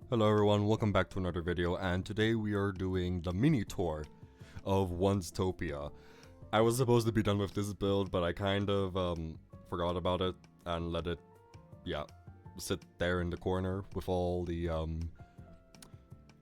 Hello everyone, welcome back to another video, and today we are doing the mini tour of Oneztopia. I was supposed to be done with this build, but I kind of forgot about it and let it, sit there in the corner with all the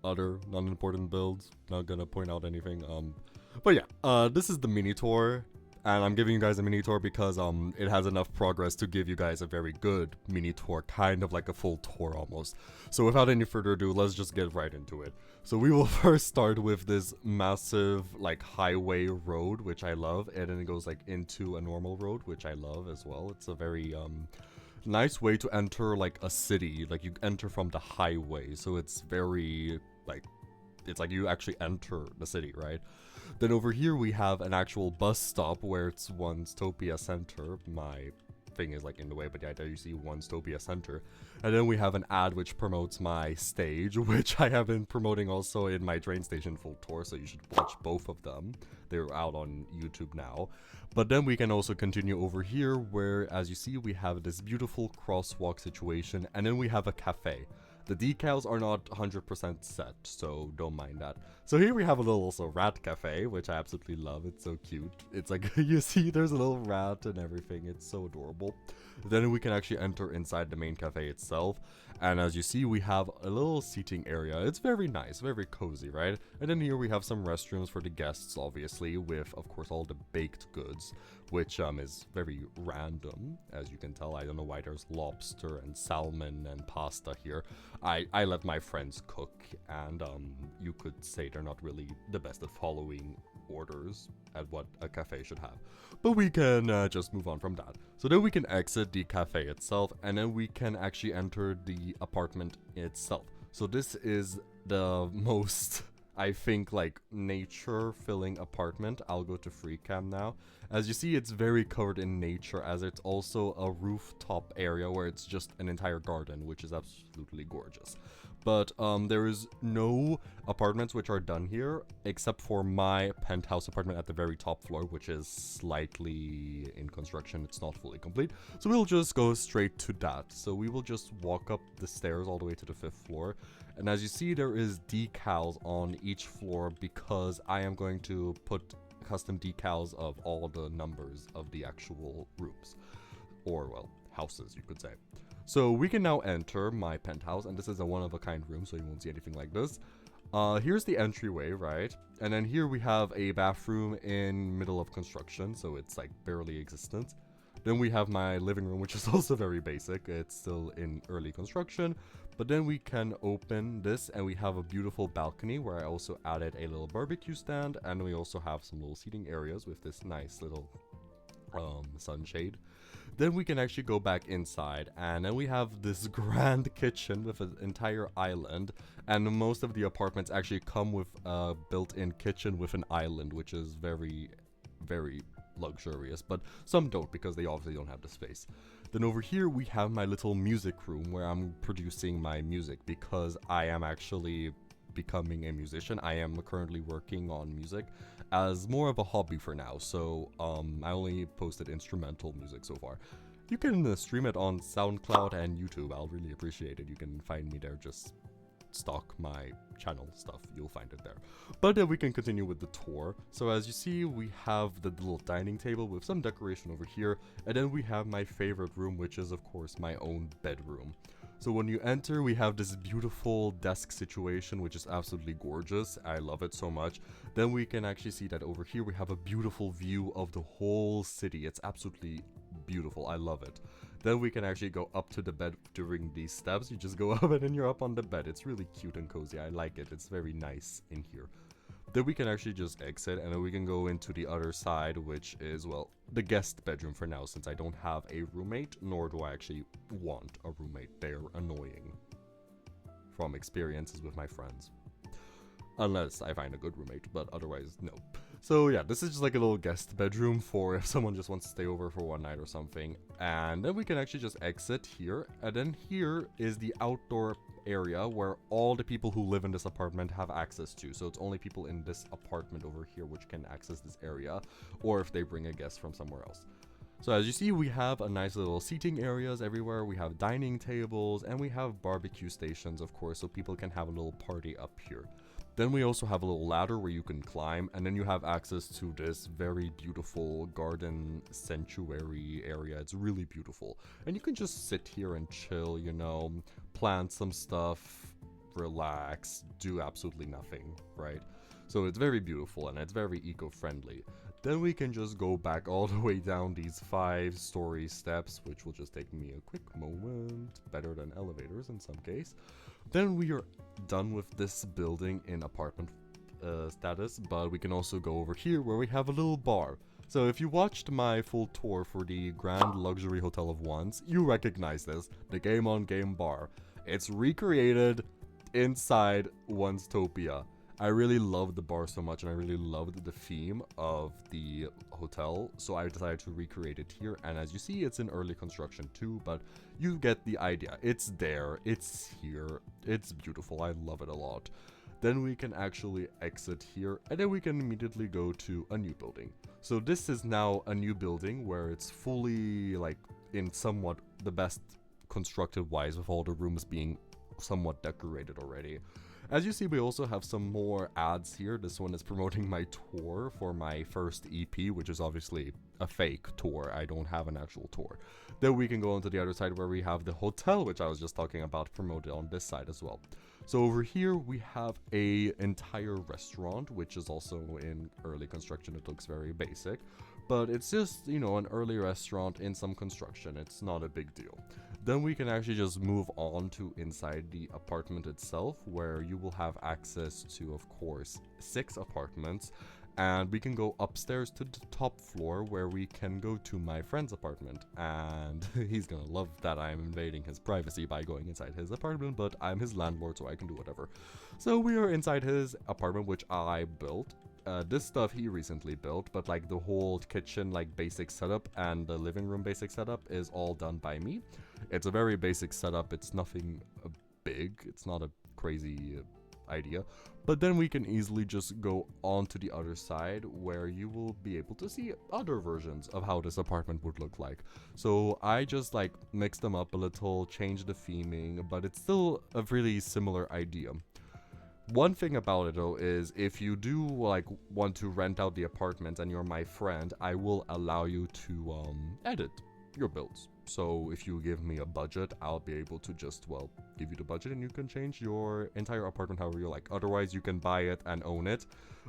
other non-important builds. Not gonna point out anything. This is the mini tour. And I'm giving you guys a mini tour because it has enough progress to give you guys a very good mini tour, kind of like a full tour almost. So without any further ado, let's just get right into it. So we will first start with this massive like highway road, which I love, and then it goes like into a normal road, which I love as well. It's a very nice way to enter like a city. Like you enter from the highway, so it's very like it's like you actually enter the city, right? Then over here we have an actual bus stop where it's Oneztopia Center. My thing is like in the way, but yeah, there you see Oneztopia Center. And then we have an ad which promotes my stage, which I have been promoting also in my train station full tour, so you should watch both of them. They're out on YouTube now. But then we can also continue over here where, as you see, we have this beautiful crosswalk situation, and then we have a cafe. The decals are not 100% set, so don't mind that. So here we have a little also rat cafe, which I absolutely love. It's so cute. It's like, you see there's a little rat and everything. It's so adorable. Then we can actually enter inside the main cafe itself. And as you see, we have a little seating area. It's very nice, very cozy, right? And then here we have some restrooms for the guests, obviously, with, of course, all the baked goods, which is very random, as you can tell. I don't know why there's lobster and salmon and pasta here. I let my friends cook, and you could say they're not really the best at following orders at what a cafe should have. But we can just move on from that. So then we can exit the cafe itself, and then we can actually enter the apartment itself. So this is the most, I think, like nature-filling apartment. I'll go to free cam now. As you see, it's very covered in nature, as it's also a rooftop area where it's just an entire garden, which is absolutely gorgeous. But there is no apartments which are done here, except for my penthouse apartment at the very top floor, which is slightly in construction. It's not fully complete. So we'll just go straight to that. So we will just walk up the stairs all the way to the 5th floor. And as you see, there is decals on each floor because I am going to put custom decals of all the numbers of the actual rooms. Or, well, houses, you could say. So we can now enter my penthouse, and this is a one-of-a-kind room, so you won't see anything like this. Here's the entryway, right? And then here we have a bathroom in middle of construction, so it's like barely existent. Then we have my living room, which is also very basic. It's still in early construction. But then we can open this, and we have a beautiful balcony where I also added a little barbecue stand, and we also have some little seating areas with this nice little sunshade. Then we can actually go back inside, and then we have this grand kitchen with an entire island, and most of the apartments actually come with a built-in kitchen with an island, which is very, very luxurious, but some don't because they obviously don't have the space. Then over here we have my little music room where I'm producing my music because I am actually becoming a musician. I am currently working on music as more of a hobby for now, so I only posted instrumental music so far. You can stream it on SoundCloud and YouTube. I'll really appreciate it. You can find me there, just stalk my channel stuff, you'll find it there. But then we can continue with the tour. So as you see, we have the little dining table with some decoration over here, and then we have my favorite room, which is of course my own bedroom. So when you enter, we have this beautiful desk situation, which is absolutely gorgeous. I love it so much. Then we can actually see that over here we have a beautiful view of the whole city. It's absolutely beautiful. I love it. Then we can actually go up to the bed during these steps. You just go up and then you're up on the bed. It's really cute and cozy. I like it. It's very nice in here. Then we can actually just exit, and then we can go into the other side, which is, well, the guest bedroom for now, since I don't have a roommate, nor do I actually want a roommate. They're annoying from experiences with my friends. Unless I find a good roommate, but otherwise, no. So yeah, this is just like a little guest bedroom for if someone just wants to stay over for one night or something. And then we can actually just exit here, and then here is the outdoor area where all the people who live in this apartment have access to. So it's only people in this apartment over here which can access this area, or if they bring a guest from somewhere else. So as you see, we have a nice little seating areas everywhere. We have dining tables and we have barbecue stations, of course, so people can have a little party up here. Then we also have a little ladder where you can climb, and then you have access to this very beautiful garden sanctuary area. It's really beautiful. And you can just sit here and chill, you know, plant some stuff, relax, do absolutely nothing, right? So it's very beautiful and it's very eco-friendly. Then we can just go back all the way down these 5-story steps, which will just take me a quick moment. Better than elevators in some case. Then we are done with this building in apartment status, but we can also go over here where we have a little bar. So if you watched my full tour for the Grand Luxury Hotel of Once, you recognize this, the Game on Game bar. It's recreated inside Oneztopia. I really loved the bar so much, and I really loved the theme of the hotel, so I decided to recreate it here. And as you see, it's in early construction too, but you get the idea. It's there, it's here, it's beautiful, I love it a lot. Then we can actually exit here, and then we can immediately go to a new building. So this is now a new building where it's fully, like, in somewhat the best constructed wise, with all the rooms being somewhat decorated already. As you see, we also have some more ads here. This one is promoting my tour for my first EP, which is obviously a fake tour. I don't have an actual tour. Then we can go on to the other side where we have the hotel, which I was just talking about, promoted on this side as well. So over here we have a entire restaurant, which is also in early construction. It looks very basic, but it's just, you know, an early restaurant in some construction. It's not a big deal. Then we can actually just move on to inside the apartment itself, where you will have access to, of course, 6 apartments. And we can go upstairs to the top floor where we can go to my friend's apartment. And he's gonna love that I'm invading his privacy by going inside his apartment, but I'm his landlord, so I can do whatever. So we are inside his apartment, which I built. This stuff he recently built, but like the whole kitchen, like basic setup, and the living room basic setup is all done by me. It's a very basic setup. It's nothing big. It's not a crazy idea. But then we can easily just go on to the other side where you will be able to see other versions of how this apartment would look like. So I just like mixed them up a little, changed the theming, but it's still a really similar idea. One thing about it though is if you do like want to rent out the apartment and you're my friend, I will allow you to edit your builds. So if you give me a budget, I'll be able to just, well, give you the budget and you can change your entire apartment however you like. Otherwise, you can buy it and own it,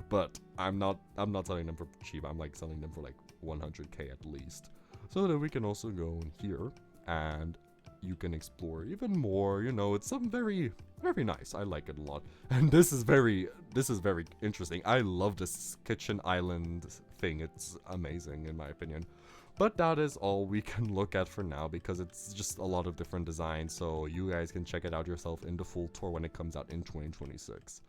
but I'm not selling them for cheap. I'm like selling them for like 100k at least. So then we can also go in here and you can explore even more. You know, it's some very nice. I like it a lot. And this is very interesting. I love this kitchen island thing. It's amazing in my opinion. But that is all we can look at for now because it's just a lot of different designs, so you guys can check it out yourself in the full tour when it comes out in 2026.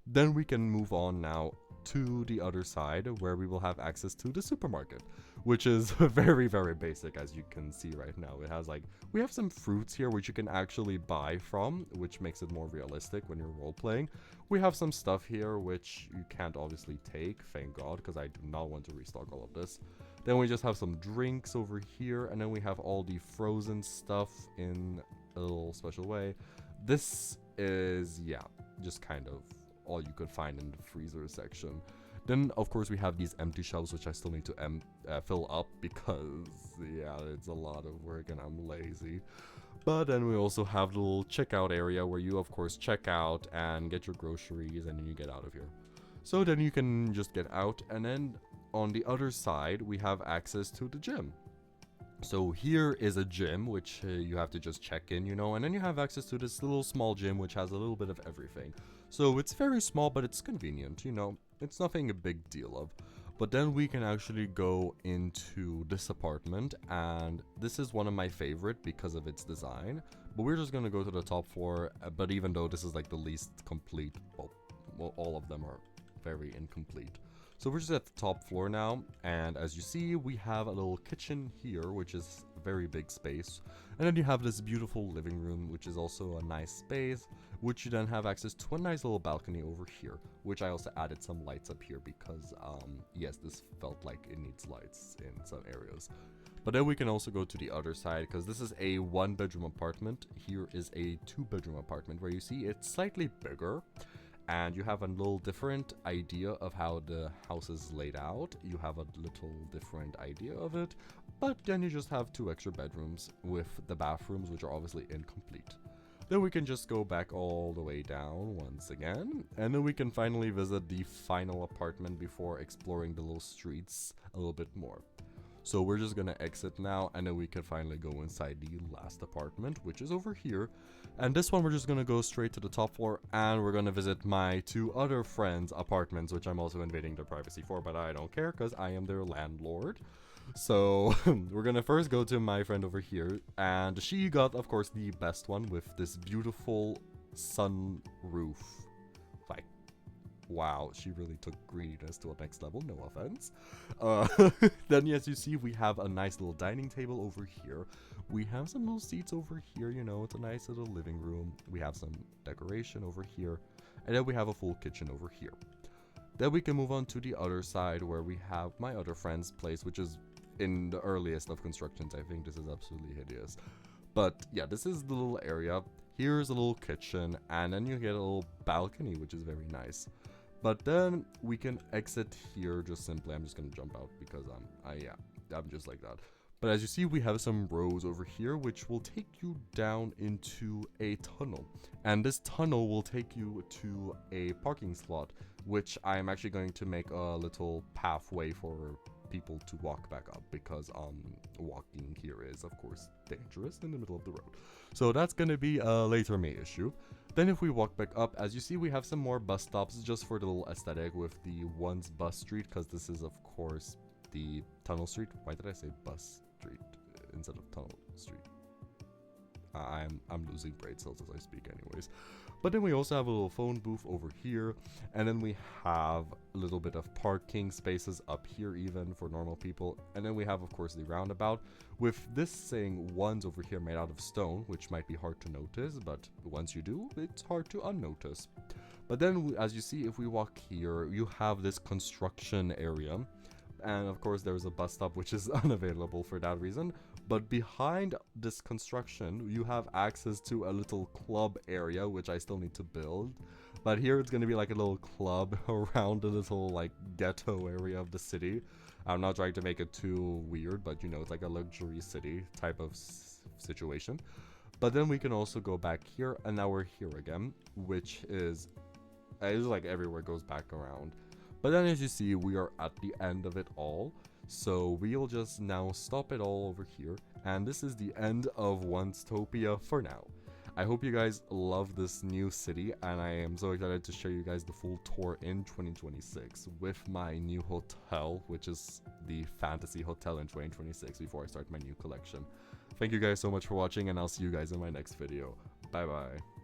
Then we can move on now to the other side where we will have access to the supermarket, which is very basic as you can see right now. It has like, we have some fruits here which you can actually buy from, which makes it more realistic when you're role playing. We have some stuff here which you can't obviously take, thank God, because I do not want to restock all of this. Then we just have some drinks over here, and then we have all the frozen stuff in a little special way. This is, yeah, just kind of all you could find in the freezer section. Then, of course, we have these empty shelves, which I still need to fill up because, yeah, it's a lot of work and I'm lazy. But then we also have the little checkout area where you, of course, check out and get your groceries and then you get out of here. So then you can just get out, and then on the other side, we have access to the gym. So here is a gym, which you have to just check in, you know, and then you have access to this little small gym, which has a little bit of everything. So it's very small, but it's convenient, you know, it's nothing a big deal of. But then we can actually go into this apartment, and this is one of my favorite because of its design. But we're just going to go to the top floor, but even though this is like the least complete, well, all of them are very incomplete. So we're just at the top floor now, and as you see, we have a little kitchen here, which is a very big space. And then you have this beautiful living room, which is also a nice space, which you then have access to a nice little balcony over here, which I also added some lights up here because, yes, this felt like it needs lights in some areas. But then we can also go to the other side, because this is a 1-bedroom apartment. Here is a 2-bedroom apartment where you see it's slightly bigger. And you have a little different idea of how the house is laid out. You have a little different idea of it. But then you just have 2 extra bedrooms with the bathrooms, which are obviously incomplete. Then we can just go back all the way down once again. And then we can finally visit the final apartment before exploring the little streets a little bit more. So we're just gonna exit now, and then we can finally go inside the last apartment, which is over here. And this one we're just gonna go straight to the top floor, and we're gonna visit my 2 other friends' apartments, which I'm also invading their privacy for, but I don't care because I am their landlord. So we're gonna first go to my friend over here, and she got, of course, the best one with this beautiful sunroof. Like, wow, she really took greediness to a next level, no offense. Then as you see, we have a nice little dining table over here. We have some little seats over here, you know, it's a nice little living room. We have some decoration over here, and then we have a full kitchen over here. Then we can move on to the other side where we have my other friend's place, which is in the earliest of constructions. I think this is absolutely hideous. But yeah, this is the little area. Here's a little kitchen, and then you get a little balcony, which is very nice. But then we can exit here just simply. I'm just gonna jump out because I'm just like that. But as you see, we have some rows over here, which will take you down into a tunnel. And this tunnel will take you to a parking slot, which I'm actually going to make a little pathway for people to walk back up, because walking here is, of course, dangerous in the middle of the road. So that's going to be a later me issue. Then if we walk back up, as you see, we have some more bus stops just for the little aesthetic with the one's bus street, because this is, of course, the tunnel street. Why did I say bus street instead of tunnel street? I'm losing brain cells as I speak anyways. But then we also have a little phone booth over here, and then we have a little bit of parking spaces up here even for normal people. And then we have, of course, the roundabout with this saying ones over here made out of stone, which might be hard to notice, but once you do, it's hard to unnotice. But then as you see, if we walk here, you have this construction area. And of course there's a bus stop which is unavailable for that reason. But behind this construction, you have access to a little club area, which I still need to build. But here it's going to be like a little club around the little like ghetto area of the city. I'm not trying to make it too weird, but you know, it's like a luxury city type of situation. But then we can also go back here, and now we're here again, which is it's like everywhere goes back around. But then as you see, we are at the end of it all. So we'll just now stop it all over here. And this is the end of Oneztopia for now. I hope you guys love this new city, and I am so excited to show you guys the full tour in 2026 with my new hotel, which is the Fantasy Hotel in 2026 before I start my new collection. Thank you guys so much for watching, and I'll see you guys in my next video. Bye bye.